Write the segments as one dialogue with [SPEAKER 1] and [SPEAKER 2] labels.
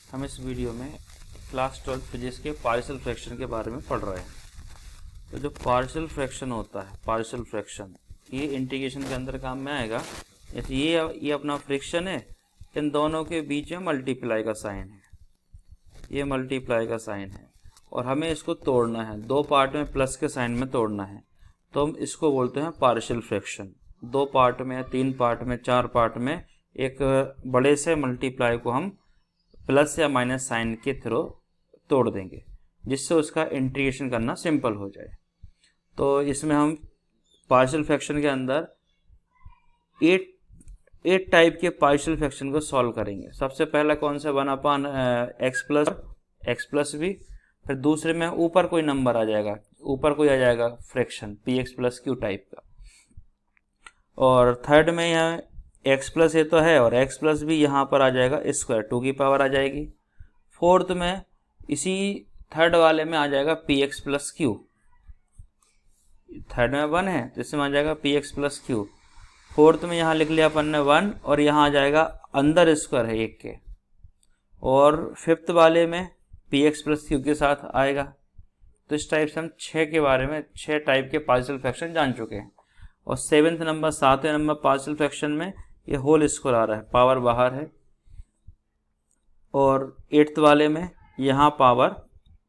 [SPEAKER 1] हम इस वीडियो में क्लास 12 फिजिक्स के पार्शियल फ्रैक्शन के बारे में पढ़ रहे हैं। तो जो पार्शियल फ्रैक्शन होता है, पार्शियल फ्रैक्शन, ये इंटीग्रेशन के अंदर काम में आएगा। जैसे ये अपना फ्रैक्शन है, इन दोनों के बीच में मल्टीप्लाई का साइन है, ये मल्टीप्लाई का साइन है और हमें इसको तोड़ना है, दो पार्ट में प्लस के साइन में तोड़ना है, तो हम इसको बोलते हैं पार्शियल फ्रैक्शन। दो पार्ट में, तीन पार्ट में, चार पार्ट में एक बड़े से मल्टीप्लाई को हम प्लस या माइनस साइन के थ्रू तोड़ देंगे, जिससे उसका इंटीग्रेशन करना सिंपल हो जाए। तो इसमें हम पार्शियल फ्रैक्शन के अंदर एट टाइप के पार्शियल फ्रैक्शन को सॉल्व करेंगे। सबसे पहला कौन सा, 1/x+b। फिर दूसरे में ऊपर कोई नंबर आ जाएगा, ऊपर कोई आ जाएगा फ्रैक्शन px+q टाइप का। और थर्ड में यहाँ x+a तो है और x+b यहाँ पर आ जाएगा स्क्वायर, 2 की पावर आ जाएगी। फोर्थ में इसी थर्ड वाले में आ जाएगा px+q, थर्ड में 1 है तो इसमें आ जाएगा px+q। फोर्थ में यहाँ लिख लिया अपन ने 1 और यहाँ आ जाएगा अंदर स्क्वायर है 1 के। और फिफ्थ वाले में px+q के साथ आएगा। तो इस टाइप से हम 6 के बारे में 6 टाइप के पार्शियल फ्रैक्शन जान चुके हैं। और सातवें नंबर पार्शियल फ्रैक्शन में ये होल स्क्वायर आ रहा है, पावर बाहर है। और 8th वाले में यहाँ पावर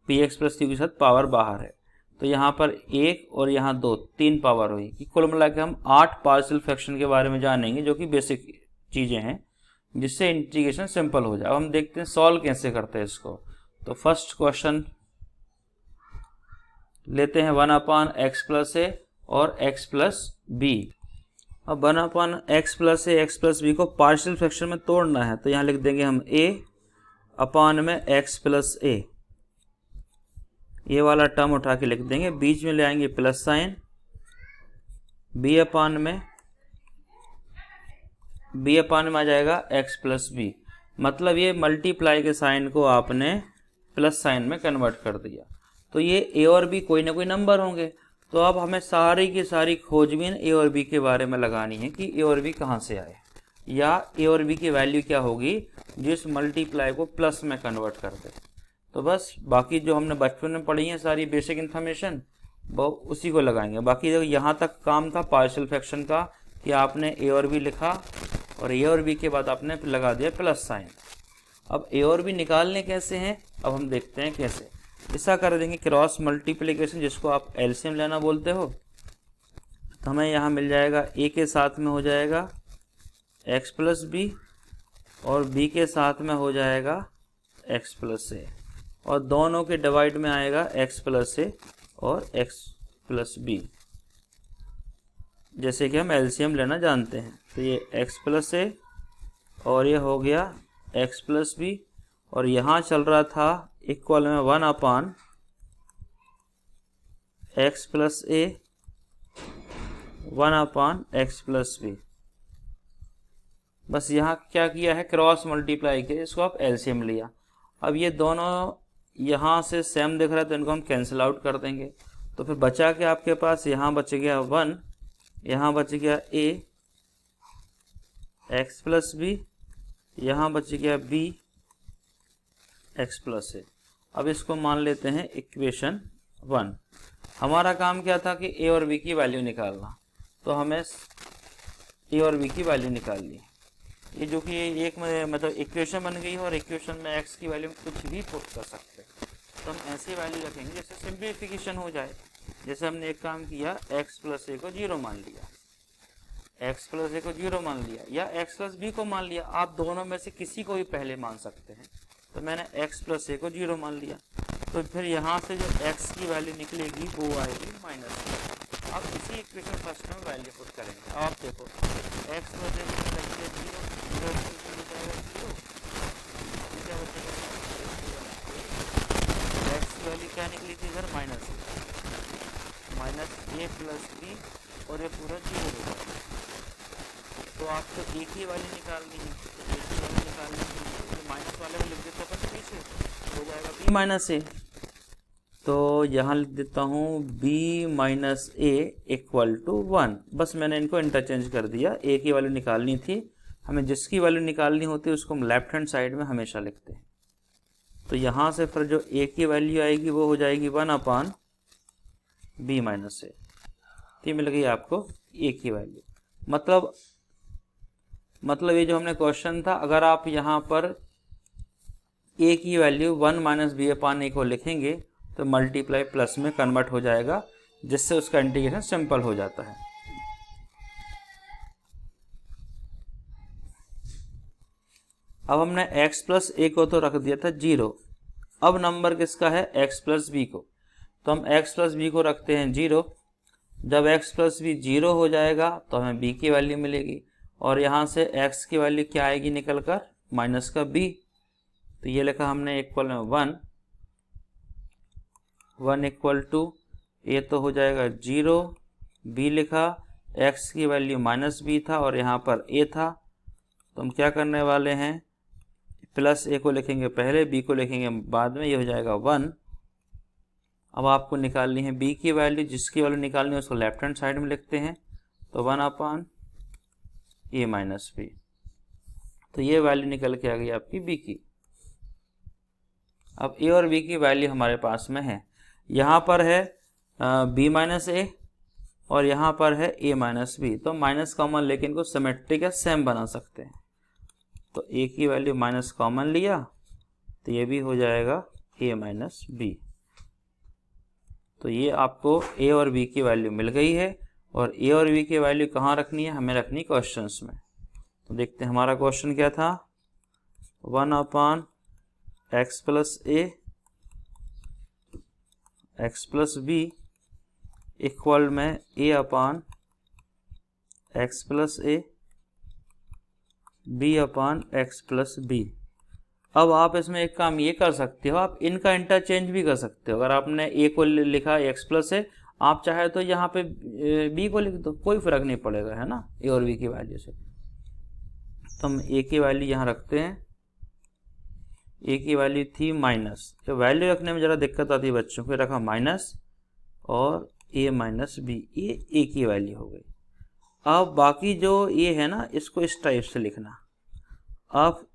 [SPEAKER 1] px+q के साथ पावर बाहर है, तो यहाँ पर 1 और यहाँ 2, 3 पावर हुई कि कुल मिला के हम 8 पार्शियल फ्रैक्शन के बारे में जानेंगे, जो कि बेसिक चीज़ें हैं, जिससे इंटीग्रेशन सिंपल हो जाए। अब हम देखते हैं सॉल्व कैसे करते हैं इसको। तो फर्स्ट क्वेश्चन लेते हैं 1/x+a और x+b। अब 1/x+a x+b को पार्शियल फ्रैक्शन में तोड़ना है, तो यहाँ लिख देंगे हम a/x+a, ये वाला टर्म उठा के लिख देंगे, बीच में ले आएंगे प्लस साइन, b/में आ जाएगा x+b। मतलब ये मल्टीप्लाई के साइन को आपने प्लस साइन में कन्वर्ट कर दिया। तो ये a और b कोई ना कोई नंबर होंगे। तो अब हमें सारी की सारी खोजबीन a और b के बारे में लगानी है कि a और b कहाँ से आए, या a और b की वैल्यू क्या होगी जिस मल्टीप्लाई को प्लस में कन्वर्ट कर दे। तो बस बाकी जो हमने बचपन में पढ़ी है सारी बेसिक इन्फॉर्मेशन, वो उसी को लगाएंगे। बाकी जो यहाँ तक काम था पार्शियल फ्रैक्शन का कि आपने a और b लिखा और a और b के बाद आपने लगा दिया प्लस साइन। अब a और b निकालने कैसे हैं, अब हम देखते हैं कैसे। ऐसा कर देंगे क्रॉस मल्टीप्लिकेशन, जिसको आप एलसीएम लेना बोलते हो। तो हमें यहाँ मिल जाएगा a के साथ में हो जाएगा x+b और b के साथ में हो जाएगा x+a, और दोनों के डिवाइड में आएगा x+a और x+b, जैसे कि हम एलसीएम लेना जानते हैं। तो ये x+a और ये हो गया x+b, और यहाँ चल रहा था इक्वल में 1/x+a 1/x+b। बस यहाँ क्या किया है, क्रॉस मल्टीप्लाई किया, इसको आप एलसीएम लिया। अब ये दोनों यहाँ से सेम दिख रहा है तो इनको हम कैंसिल आउट कर देंगे। तो फिर बचा के आपके पास यहाँ बच गया 1, यहाँ बच गया a x+b, यहाँ बच गया b x+a। अब इसको मान लेते हैं इक्वेशन 1। हमारा काम क्या था कि a और b की वैल्यू निकालना, तो हमें a और b की वैल्यू निकाल ली। ये जो कि एक में मतलब इक्वेशन बन गई है, और इक्वेशन में x की वैल्यू कुछ भी पुट कर सकते हैं। तो हम ऐसी वैल्यू रखेंगे जैसे सिंप्लीफिकेशन हो जाए। जैसे हमने एक काम किया, x+a को 0 मान लिया, x+a को 0 मान लिया, या x+b को मान लिया। आप दोनों में से किसी को भी पहले मान सकते हैं। तो मैंने x+a को 0 मान लिया, तो फिर यहाँ से जो x की वैल्यू निकलेगी वो आएगी -1। अब इसी इक्वेशन फर्स्ट में वैल्यू पुट करेंगे। अब आप देखो x+a को रखिए 0, 0 x की वैल्यू क्या निकली थी इधर, -a + b, और ये पूरा 0 हो गया। तो आपको a की वैल्यू निकालनी है, तो a की वैल्यू निकालने के लिए माइनस वाले में लिख देते अपन पीछे, हो जाएगा b-a। तो यहाँ लिख देता हूँ b-a = 1। बस मैंने इनको इंटरचेंज कर दिया। a की वैल्यू निकालनी थी, हमें जिसकी वैल्यू निकालनी होती है उसको हम लेफ्ट हैंड साइड में हमेशा लिखते हैं। तो यहाँ से फिर जो a की वैल्यू आएगी वो हो जाएगी 1/b माइनस ए। तो मिल गई आपको a की वैल्यू। मतलब ये जो हमने क्वेश्चन था, अगर आप यहाँ पर a की वैल्यू 1 - b/a को लिखेंगे तो मल्टीप्लाई प्लस में कन्वर्ट हो जाएगा, जिससे उसका इंटीग्रेशन सिंपल हो जाता है। अब हमने x प्लस a को तो रख दिया था 0। अब नंबर किसका है? x प्लस b को। तो हम x प्लस b को रखते हैं 0। जब x प्लस b 0 हो जाएगा तो हमें b की वैल्यू मिलेगी, और यहाँ से x की वैल्यू क्या आएगी निकल कर? माइनस का b। तो ये लिखा हमने इक्वल में 1 इक्वल टू a तो हो जाएगा 0, b लिखा, x की वैल्यू माइनस b था और यहाँ पर a था। तो हम क्या करने वाले हैं? प्लस a को लिखेंगे पहले, b को लिखेंगे बाद में, ये हो जाएगा 1। अब आपको निकालनी है b की वैल्यू, जिसकी वैल्यू निकालनी है उसको लेफ्ट हैंड साइड में लिखते हैं, तो 1/a माइनस b। तो ये वैल्यू निकल के आ गई आपकी b की। अब a और b की वैल्यू हमारे पास में है, यहाँ पर है b माइनस a और यहाँ पर है a माइनस b। तो माइनस कॉमन लेके इनको सिमेट्रिक या सेम बना सकते हैं। तो a की वैल्यू माइनस कॉमन लिया तो ये भी हो जाएगा a माइनस b। तो ये आपको a और b की वैल्यू मिल गई है, और a और b की वैल्यू कहाँ रखनी है? हमें रखनी क्वेश्चंस में। तो देखते हैं हमारा क्वेश्चन क्या था। 1/x plus a x plus b equal में a/x plus a b/x plus b। अब आप इसमें एक काम ये कर सकते हो, आप इनका इंटरचेंज भी कर सकते हो। अगर आपने a को लिखा x प्लस a, आप चाहे तो यहाँ पे b को लिख दो, कोई फर्क नहीं पड़ेगा, है ना, a और b की वैल्यू से। तो हम a की वैल्यू यहाँ रखते हैं। a की वैल्यू थी माइनस, तो वैल्यू रखने में ज़रा दिक्कत आती है बच्चों को, रखा माइनस और a माइनस b, ये a की वैल्यू हो गई। अब बाकी जो ये है ना, इसको इस टाइप से लिखना। आप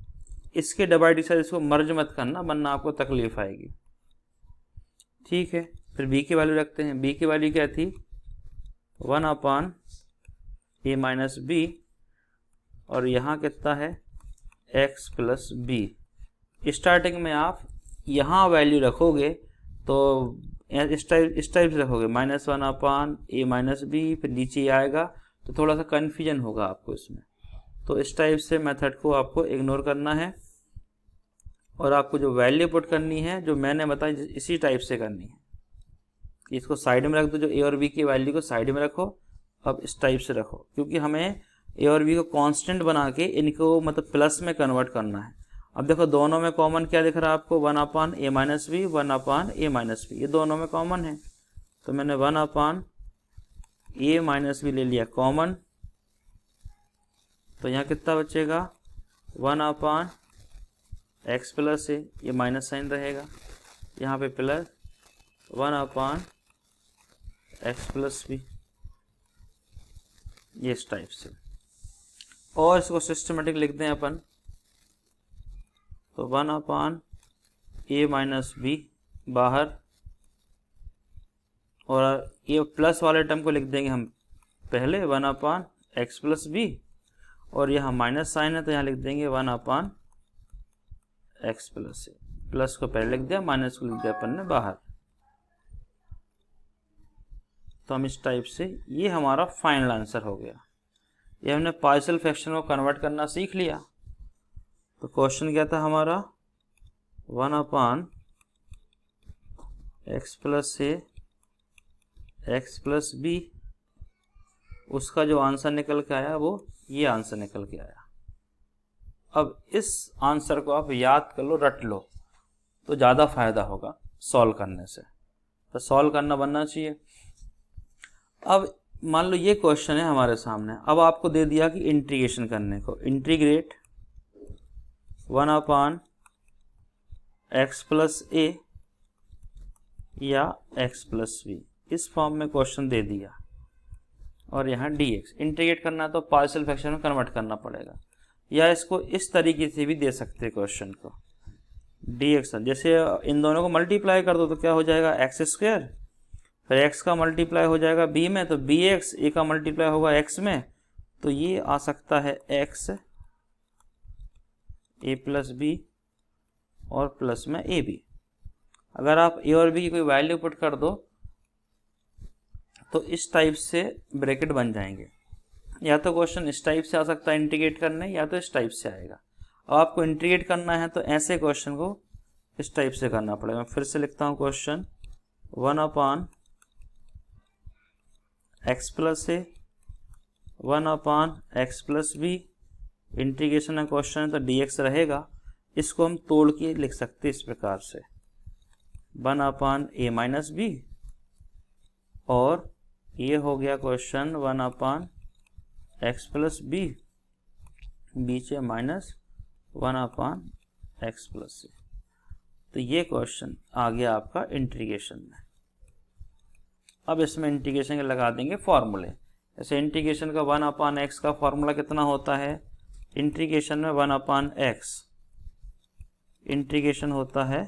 [SPEAKER 1] इसके डिवाइड से इसको मर्ज मत करना, वरना आपको तकलीफ आएगी। ठीक है, फिर b की वैल्यू रखते हैं। b की वैल्यू क्या थी? 1/a माइनस b, और यहाँ कितना है? x plus b। स्टार्टिंग में आप यहाँ वैल्यू रखोगे तो इस टाइप से रखोगे, -1/a माइनस b, फिर नीचे आएगा तो थोड़ा सा कन्फ्यूजन होगा आपको इसमें। तो इस टाइप से मेथड को आपको इग्नोर करना है, और आपको जो वैल्यू पुट करनी है जो मैंने बताई इसी टाइप से करनी है। इसको साइड में रख दो, जो a और b की वैल्यू को साइड में रखो। अब इस टाइप से रखो, क्योंकि हमें a और b को कांस्टेंट बना के इनको मतलब प्लस में कन्वर्ट करना है। अब देखो दोनों में कॉमन क्या दिख रहा है आपको? 1/a minus b, 1/a minus b, ये दोनों में कॉमन है। तो मैंने 1/a माइनस b ले लिया कॉमन, तो यहाँ कितना बचेगा? 1/x प्लस a, ये माइनस साइन रहेगा, यहाँ पे प्लस 1/x प्लस b, ये इस टाइप से। और इसको सिस्टमेटिक लिख दें अपन, तो 1/a माइनस b बाहर, और ये प्लस वाले टर्म को लिख देंगे हम पहले 1/x प्लस b, और यहाँ माइनस साइन है तो यहाँ लिख देंगे 1/x प्लस a। प्लस को पहले लिख दिया, माइनस को लिख दिया अपन ने बाहर। तो हम इस टाइप से, ये हमारा फाइनल आंसर हो गया। ये हमने पार्शियल फ्रैक्शन को कन्वर्ट करना सीख लिया। तो क्वेश्चन क्या था हमारा? 1/x plus a x plus b, उसका जो आंसर निकल के आया वो ये आंसर निकल के आया। अब इस आंसर को आप याद कर लो, रट लो, तो ज़्यादा फायदा होगा सॉल्व करने से। तो सॉल्व करना बनना चाहिए। अब मान लो ये क्वेश्चन है हमारे सामने, अब आपको दे दिया कि इंटीग्रेशन करने को, इंटीग्रेट 1/x प्लस a या x प्लस b, इस फॉर्म में क्वेश्चन दे दिया, और यहाँ dx इंटीग्रेट करना तो पार्शियल फ्रैक्शन में कन्वर्ट करना पड़ेगा, या इसको इस तरीके से भी दे सकते हैं क्वेश्चन को, dx, जैसे इन दोनों को मल्टीप्लाई कर दो तो क्या हो जाएगा एक्स स्क्वायर, फिर x का मल्टीप्लाई हो जाएगा b में, तो bx, a का मल्टीप्लाई होगा x में, तो ये आ सकता है x a प्लस बी और प्लस में ए बी। अगर आप a और b की कोई वैल्यू पुट कर दो तो इस टाइप से ब्रैकेट बन जाएंगे। या तो क्वेश्चन इस टाइप से आ सकता है इंटीग्रेट करने, या तो इस टाइप से आएगा। अब आपको इंटीग्रेट करना है तो ऐसे क्वेश्चन को इस टाइप से करना पड़ेगा। मैं फिर से लिखता हूँ क्वेश्चन 1 x प्लस ए 1 x प्लस बी, इंटीग्रेशन का क्वेश्चन है तो dx रहेगा। इसको हम तोड़ के लिख सकते हैं इस प्रकार से 1 a माइनस बी, और ये हो गया क्वेश्चन 1 x प्लस बी, बीच में माइनस 1 x प्लस सी। तो ये क्वेश्चन आ गया आपका इंटीग्रेशन में। अब इसमें इंटीग्रेशन के लगा देंगे फॉर्मूले। जैसे इंटीग्रेशन का 1/x का फॉर्मूला कितना होता है, इंटीग्रेशन में 1/x इंटीग्रेशन होता है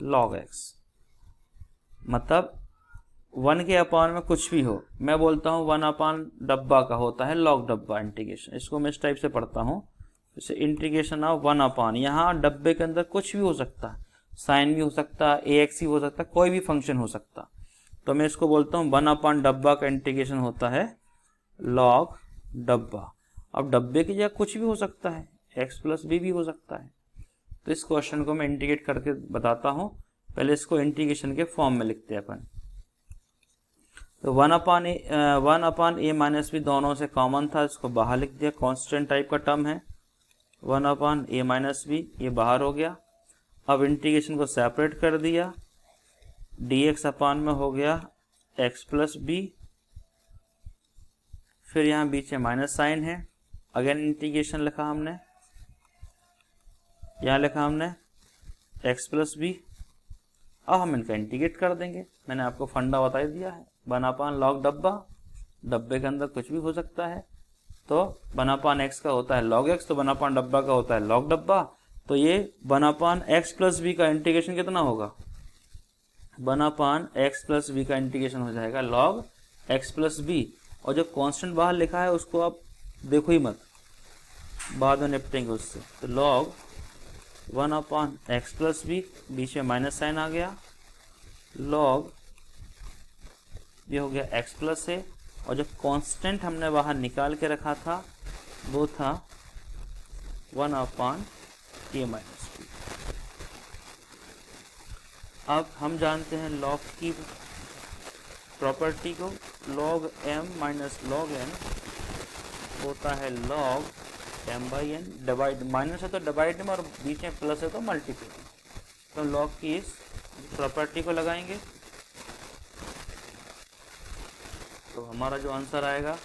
[SPEAKER 1] log x, मतलब 1 के अपान में कुछ भी हो, मैं बोलता हूँ 1 डब्बा का होता है log डब्बा इंटीग्रेशन। इसको मैं इस टाइप से पढ़ता हूँ, जैसे इंटीग्रेशन ऑफ 1 यहाँ डब्बे के अंदर कुछ भी हो सकता है, साइन भी हो सकता है, ax ही हो सकता है, कोई भी फंक्शन हो सकता, तो मैं इसको बोलता हूँ 1 डब्बा का इंटीग्रेशन होता है log डब्बा। अब डब्बे की जगह कुछ भी हो सकता है, x प्लस बी भी हो सकता है। तो इस क्वेश्चन को मैं इंटीग्रेट करके बताता हूँ। पहले इसको इंटीग्रेशन के फॉर्म में लिखते हैं अपन। तो 1 a माइनस बी दोनों से कॉमन था, इसको बाहर लिख दिया, कांस्टेंट टाइप का टर्म है 1 a माइनस बी, ये बाहर हो गया। अब इंटीग्रेशन को सेपरेट कर दिया, dx अपान में हो गया x प्लस बी, फिर यहाँ बीच में माइनस साइन है, अगेन इंटीग्रेशन लिखा हमने, यहाँ लिखा हमने x प्लस बी। अब हम इनका इंटीग्रेट कर देंगे, मैंने आपको फंडा बता दिया है 1 log डब्बा, डब्बे के अंदर कुछ भी हो सकता है, तो 1 x का होता है log x, तो 1 डब्बा का होता है log डब्बा। तो ये 1 x प्लस बी का इंटीग्रेशन कितना होगा, 1 x प्लस बी का इंटीग्रेशन हो जाएगा log x प्लस बी। और जो कांस्टेंट बाहर लिखा है उसको आप देखो ही मत, बाद में निपटेंगे उससे। तो log 1 x प्लस बी, बीच में माइनस साइन आ गया, log ये हो गया x प्लस ए, और जो कांस्टेंट हमने बाहर निकाल के रखा था वो था 1 a माइनस बी। अब हम जानते हैं log की प्रॉपर्टी को, log m minus log n होता है log m by n, divide minus है तो डिवाइड में और बीच में प्लस है तो मल्टीप्लाई। तो log की इस प्रॉपर्टी को लगाएंगे तो हमारा जो आंसर आएगा,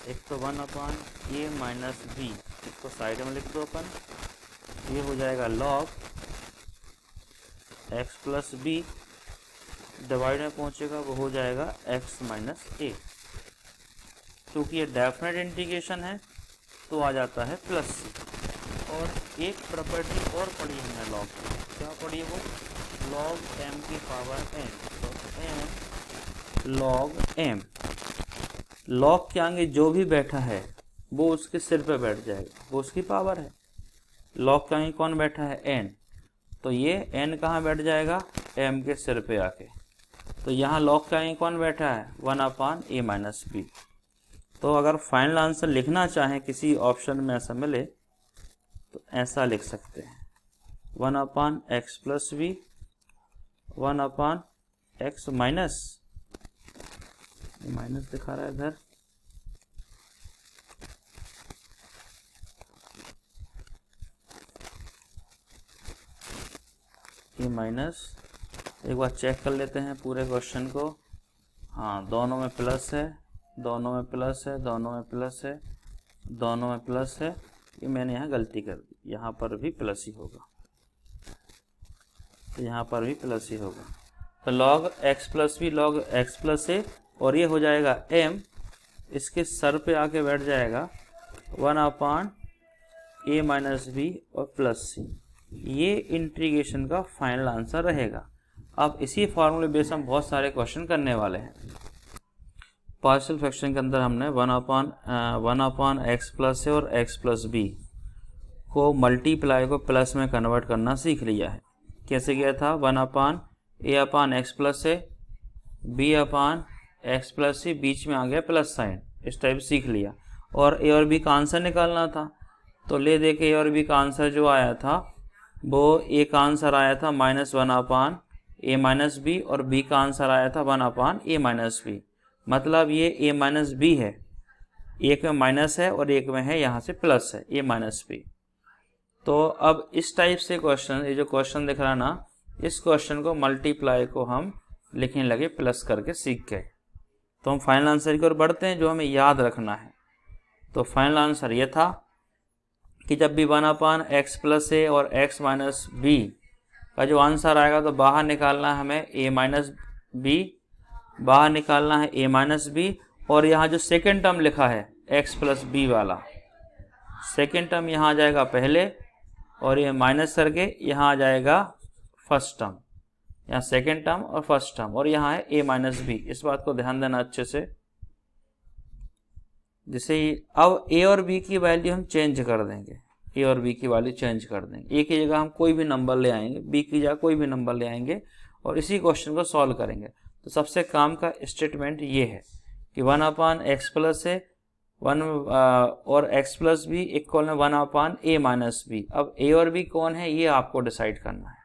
[SPEAKER 1] एक तो 1 a माइनस बी, इसको साइड में लिख दो अपन, ये हो जाएगा log x plus b, divide में पहुंचेगा वो हो जाएगा x माइनस ए। क्योंकि ये डेफिनेट इंटीग्रेशन है तो आ जाता है प्लस सी। और एक प्रॉपर्टी और पढ़ी हमने log की, क्या पढ़ी है वो, log m की पावर n, तो m log m, log के आगे जो भी बैठा है वो उसके सिर पे बैठ जाएगा, वो उसकी पावर है। log के आगे कौन बैठा है, n, तो ये n कहाँ बैठ जाएगा, m के सिर पे आके। तो यहाँ log के आगे कौन बैठा है, 1 a माइनस बी। तो अगर फाइनल आंसर लिखना चाहें किसी ऑप्शन में ऐसा मिले तो ऐसा लिख सकते हैं 1 x plus b, 1 x minus, minus दिखा रहा है इधर, ये माइनस। एक बार चेक कर लेते हैं पूरे क्वेश्चन को, हाँ दोनों में प्लस है, दोनों में प्लस है, दोनों में प्लस है, दोनों में प्लस है। ये मैंने यहाँ गलती कर दी, यहाँ पर भी प्लस ही होगा, तो यहाँ पर भी प्लस ही होगा। तो log x plus B log x plus A, और ये हो जाएगा m, इसके सर पे आके बैठ जाएगा 1 a माइनस बी और प्लस सी। ये इंटीग्रेशन का फाइनल आंसर रहेगा। अब इसी फॉर्मूले बेस हम बहुत सारे क्वेश्चन करने वाले हैं। पार्शियल फ्रैक्शन के अंदर हमने one upon x plus A और एक्स प्लस बी को मल्टीप्लाई को प्लस में कन्वर्ट करना सीख लिया है। कैसे किया था? वन अपान ए अपान एक्स प्लस ए, बी अपान एक्स प्लस सी, बीच में आ गया प्लस साइन, इस टाइप सीख लिया। और ए और बी का आंसर निकालना था, तो ले दे के ए और बी का आंसर जो आया था वो ए का आंसर आया था माइनस वन अपान ए माइनस बी, और बी का आंसर आया था वन अपान ए माइनस बी। मतलब ये ए माइनस बी है, एक में माइनस है और एक में है यहाँ से प्लस है, ए माइनस बी। तो अब इस टाइप से क्वेश्चन, ये जो क्वेश्चन दिख रहा है ना, इस क्वेश्चन को मल्टीप्लाई को हम लिखने लगे प्लस करके सीख गए। तो हम फाइनल आंसर की ओर बढ़ते हैं जो हमें याद रखना है। तो फाइनल आंसर ये था कि जब भी one upon x plus A और एक्स माइनस बी का जो आंसर आएगा तो बाहर निकालना है हमें ए माइनस बी, बाहर निकालना है ए माइनस बी, और यहाँ जो सेकेंड टर्म लिखा है एक्स प्लस बी वाला, सेकेंड टर्म यहाँ आ जाएगा पहले, और ये माइनस करके यहाँ आ जाएगा फर्स्ट टर्म, यहाँ सेकेंड टर्म और फर्स्ट टर्म, और यहाँ है ए माइनस बी। इस बात को ध्यान देना अच्छे से। जैसे ही अब ए और बी की वैल्यू हम चेंज कर देंगे, ए और बी की वैल्यू चेंज कर देंगे। ए की जगह हम कोई भी नंबर ले आएंगे, बी की जगह कोई भी नंबर ले आएंगे और इसी क्वेश्चन को सॉल्व करेंगे। तो सबसे काम का स्टेटमेंट ये है कि वन अपान एक्स प्लस ए वन और एक्स प्लस बी इक्वल में वन अपान ए माइनस बी। अब ए और बी कौन है ये आपको डिसाइड करना है।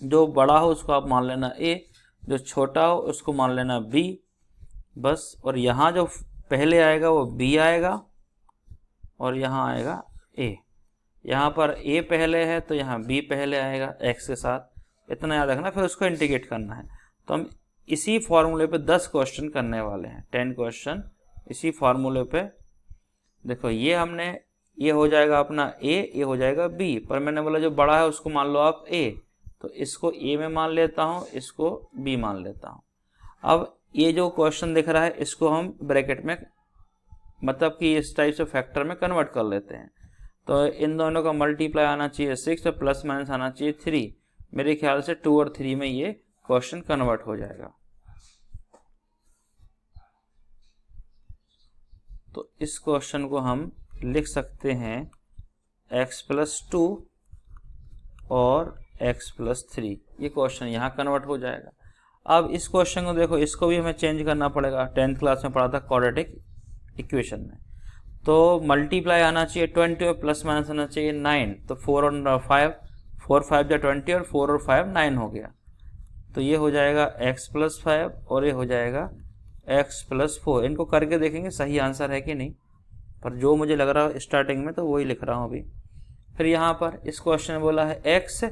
[SPEAKER 1] जो बड़ा हो उसको आप मान लेना ए, जो छोटा हो उसको मान लेना बी, बस। और यहाँ जो पहले आएगा वो बी आएगा और यहाँ आएगा ए। यहाँ पर ए पहले है तो यहाँ बी पहले आएगा एक्स के साथ, इतना याद रखना। फिर उसको इंटीग्रेट करना है। तो हम इसी फॉर्मूले पे 10 क्वेश्चन करने वाले हैं, 10 क्वेश्चन इसी फार्मूले पे। देखो ये हमने, ये हो जाएगा अपना ए, ये हो जाएगा बी, पर मैंने बोला जो बड़ा है उसको मान लो आप ए, तो इसको ए में मान लेता हूँ, इसको बी मान लेता हूँ। अब ये जो क्वेश्चन दिख रहा है इसको हम ब्रैकेट में, मतलब कि इस टाइप से फैक्टर में कन्वर्ट कर लेते हैं। तो इन दोनों का मल्टीप्लाई आना चाहिए 6 और प्लस माइनस आना चाहिए 3। मेरे ख्याल से 2 और 3 में ये क्वेश्चन कन्वर्ट हो जाएगा। तो इस क्वेश्चन को हम लिख सकते हैं x प्लस 2 और x प्लस 3। ये क्वेश्चन यहाँ कन्वर्ट हो जाएगा। अब इस क्वेश्चन को देखो, इसको भी हमें चेंज करना पड़ेगा। 10th क्लास में पढ़ा था क्वाड्रेटिक इक्वेशन में। तो मल्टीप्लाई आना चाहिए 20 और प्लस माइनस आना चाहिए 9। तो 4 और 5, 4 5 या 20 और 4 और 5 9 हो गया। तो ये हो जाएगा x प्लस 5 और ये हो जाएगा x प्लस 4। इनको करके देखेंगे सही आंसर है कि नहीं, पर जो मुझे लग रहा है स्टार्टिंग में तो वही लिख रहा हूँ अभी। फिर यहाँ पर इस क्वेश्चन में बोला है x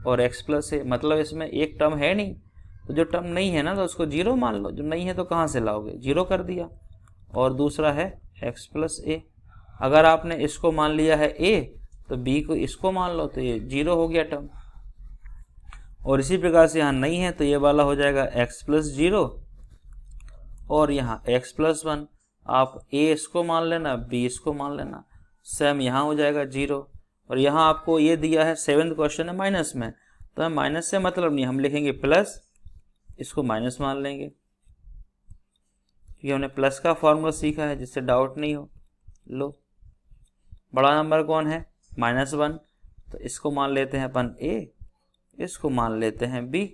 [SPEAKER 1] और x प्लस a, मतलब इसमें एक टर्म है नहीं। तो जो टर्म नहीं है ना तो उसको जीरो मान लो, जो नहीं है तो कहाँ से लाओगे, जीरो कर दिया। और दूसरा है x प्लस a, अगर आपने इसको मान लिया है a तो b को इसको मान लो, तो ये जीरो हो गया टर्म। और इसी प्रकार से यहाँ नहीं है तो ये वाला हो जाएगा x प्लस 0 और यहाँ x प्लस 1। आप a इसको मान लेना, b इसको मान लेना, सेम यहाँ हो जाएगा 0। और यहाँ आपको ये दिया है 7th क्वेश्चन है माइनस में, तो हम माइनस से मतलब नहीं, हम लिखेंगे प्लस, इसको माइनस मान लेंगे क्योंकि हमने प्लस का फॉर्मूला सीखा है, जिससे डाउट नहीं हो। लो बड़ा नंबर कौन है, -1, तो इसको मान लेते हैं अपन a, इसको मान लेते हैं b।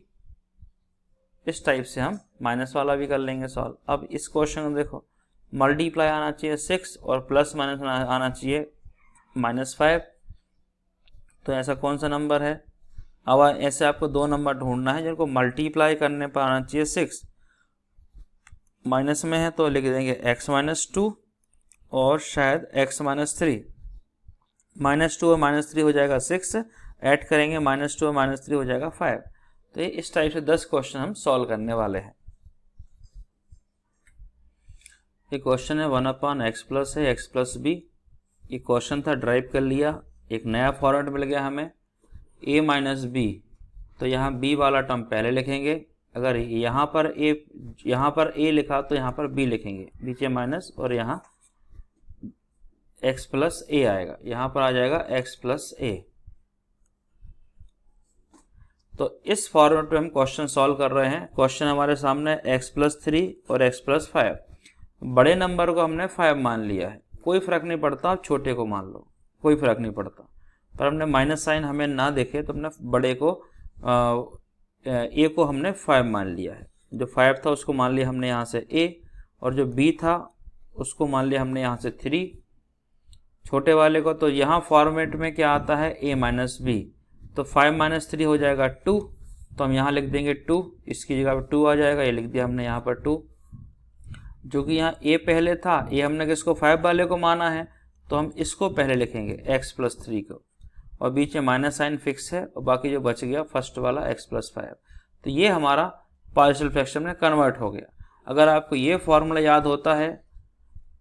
[SPEAKER 1] इस टाइप से हम माइनस वाला भी कर लेंगे सॉल्व। अब इस क्वेश्चन को देखो, मल्टीप्लाई आना चाहिए 6 और प्लस माइनस आना चाहिए -5। तो ऐसा कौन सा नंबर है? अब ऐसे आपको 2 नंबर ढूंढना है जिनको मल्टीप्लाई करने पर आना चाहिए 6। माइनस में है तो लिख देंगे x माइनस 2 और शायद x माइनस 3। -2 और -3 हो जाएगा 6, ऐड करेंगे -2 और -3 हो जाएगा 5। तो ये इस टाइप से 10 क्वेश्चन हम सॉल्व करने वाले हैं। ये क्वेश्चन है 1 अपान एक्स प्लस है एक्स प्लस बी। ये क्वेश्चन था, ड्राइव कर लिया, एक नया फॉर्मेट मिल गया हमें a माइनस बी। तो यहाँ b वाला टर्म पहले लिखेंगे। अगर यहाँ पर a लिखा तो यहाँ पर b लिखेंगे, नीचे माइनस और यहाँ x प्लस a आएगा, यहाँ पर आ जाएगा x प्लस a। तो इस फॉर्मेट में हम क्वेश्चन सॉल्व कर रहे हैं। क्वेश्चन हमारे सामने x+3 और x+5, बड़े नंबर को हमने 5 मान लिया है, कोई फ़र्क नहीं पड़ता आप छोटे को मान लो, कोई फ़र्क नहीं पड़ता, पर हमने माइनस साइन हमें ना देखे तो हमने बड़े को a को हमने 5 मान लिया है। जो 5 था उसको मान लिया हमने यहाँ से a, और जो b था उसको मान लिया हमने यहाँ से 3, छोटे वाले को। तो यहाँ फॉर्मेट में क्या आता है a माइनस बी, तो 5 माइनस 3 हो जाएगा 2, तो हम यहाँ लिख देंगे 2, इसकी जगह पर 2 आ जाएगा, ये लिख दिया हमने यहाँ पर 2। जो कि यहाँ a पहले था, a हमने किसको 5 वाले को माना है, तो हम इसको पहले लिखेंगे x+3 को, और बीच में माइनस साइन फिक्स है, और बाकी जो बच गया फर्स्ट वाला x+5। तो ये हमारा पार्शियल फ्रैक्शन में कन्वर्ट हो गया। अगर आपको ये फॉर्मूला याद होता है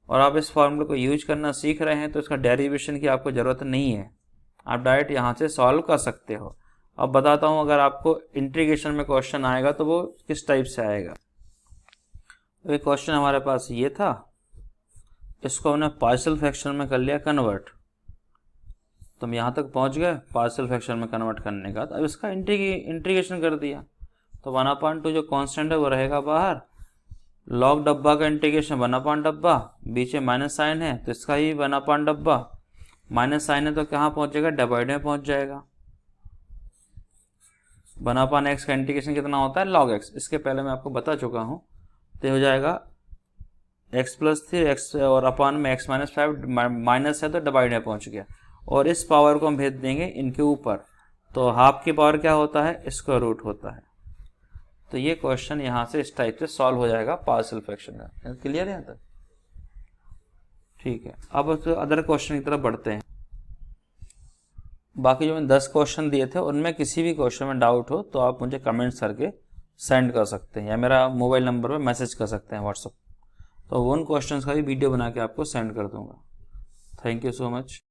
[SPEAKER 1] और आप इस फॉर्मूले को यूज करना सीख रहे हैं तो इसका डेरिवेशन की आपको ज़रूरत नहीं है, आप डायरेक्ट यहाँ से सॉल्व कर सकते हो। अब बताता हूँ अगर आपको इंटीग्रेशन में क्वेश्चन आएगा तो वो किस टाइप से आएगा। तो ये क्वेश्चन हमारे पास ये था, इसको हमने पार्शियल फ्रैक्शन में कर लिया कन्वर्ट, तो हम यहाँ तक पहुँच गए पार्शियल फ्रैक्शन में कन्वर्ट करने का। अब इसका इंटीग्रेशन कर दिया, तो 1/2 जो कांस्टेंट है वो रहेगा बाहर, लॉग डब्बा का इंटीग्रेशन 1/, डब्बा बीच में माइनस साइन है तो इसका ही 1/, डब्बा, माइनस साइन है तो कहाँ पहुँचेगा, डिवाइड में पहुँच जाएगा। 1/x का इंटीग्रेशन कितना होता है, log x, इसके पहले मैं आपको बता चुका हूँ। तो हो जाएगा x+3 x और अपान में x-5, माइनस है तो डिवाइड में पहुँच गया, और इस पावर को हम भेज देंगे इनके ऊपर, तो हाफ की पावर क्या होता है, स्क्वायर रूट होता है। तो ये क्वेश्चन यहाँ से इस टाइप से सॉल्व हो जाएगा पार्शियल फ्रैक्शन का। क्लियर है यहाँ तक? ठीक है, अब अदर क्वेश्चन की तरफ बढ़ते हैं। बाकी जो मैंने 10 क्वेश्चन दिए थे उनमें किसी भी क्वेश्चन में डाउट हो तो आप मुझे कमेंट्स करके सेंड कर सकते हैं, या मेरा मोबाइल नंबर पर मैसेज कर सकते हैं व्हाट्सएप, तो उन क्वेश्चंस का भी वीडियो बना के आपको सेंड कर दूंगा। Thank you so much.